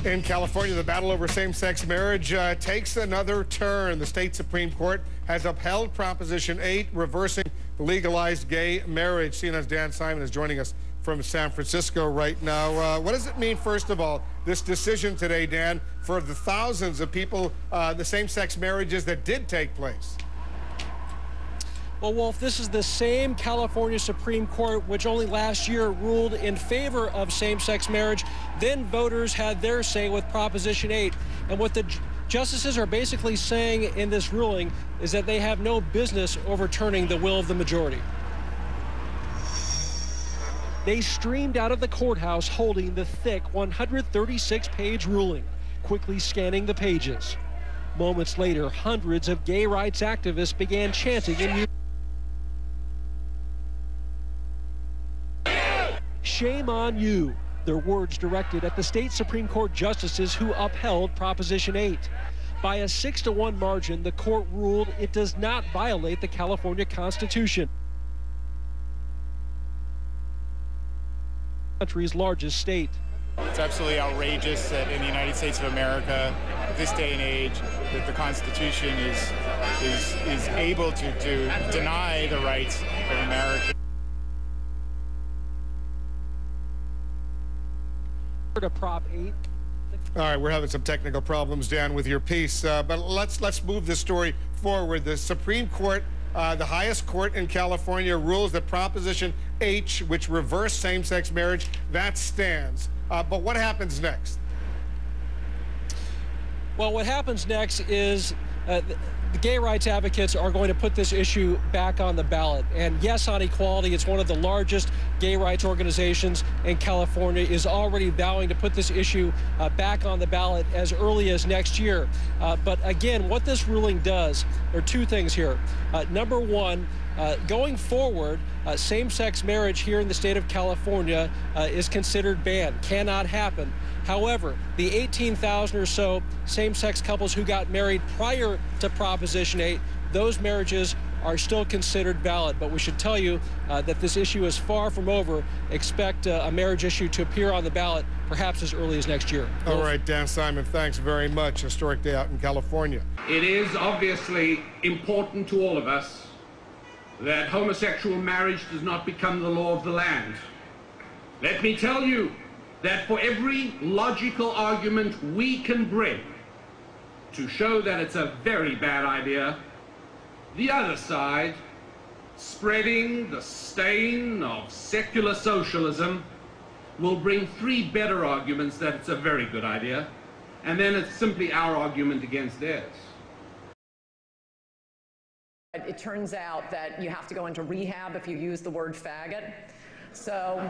In California, the battle over same-sex marriage takes another turn. The state Supreme Court has upheld Proposition 8, reversing legalized gay marriage. CNN's Dan Simon is joining us from San Francisco right now. What does it mean, first of all, this decision today, Dan, for the thousands of people, the same-sex marriages that did take place? Well, Wolf, this is the same California Supreme Court which only last year ruled in favor of same-sex marriage. Then voters had their say with Proposition 8. And what the justices are basically saying in this ruling is that they have no business overturning the will of the majority. They streamed out of the courthouse holding the thick 136-page ruling, quickly scanning the pages. Moments later, hundreds of gay rights activists began chanting in "Shame on you," their words directed at the state Supreme Court justices who upheld Proposition 8. By a 6-to-1 margin, the court ruled it does not violate the California Constitution, the country's largest state. It's absolutely outrageous that in the United States of America, at this day and age, that the Constitution is able to deny the rights of Americans. To Prop 8. All right, we're having some technical problems, Dan, with your piece, but let's move this story forward. The Supreme Court, the highest court in California, rules that Proposition H, which reversed same-sex marriage, that stands. But what happens next? Well, what happens next is the gay rights advocates are going to put this issue back on the ballot. And yes, on equality, it's one of the largest gay rights organizations in California, is already vowing to put this issue back on the ballot as early as next year. But again, what this ruling does, there are two things here. Number one, going forward, same-sex marriage here in the state of California is considered banned, cannot happen. However, the 18,000 or so same-sex couples who got married prior to Proposition 8, those marriages are still considered valid. But we should tell you that this issue is far from over. Expect a marriage issue to appear on the ballot perhaps as early as next year. All right, Dan Simon, thanks very much. Historic day out in California. It is obviously important to all of us that homosexual marriage does not become the law of the land. Let me tell you that for every logical argument we can bring to show that it's a very bad idea, the other side, spreading the stain of secular socialism, will bring 3 better arguments that it's a very good idea, and then it's simply our argument against theirs. It turns out that you have to go into rehab if you use the word faggot. So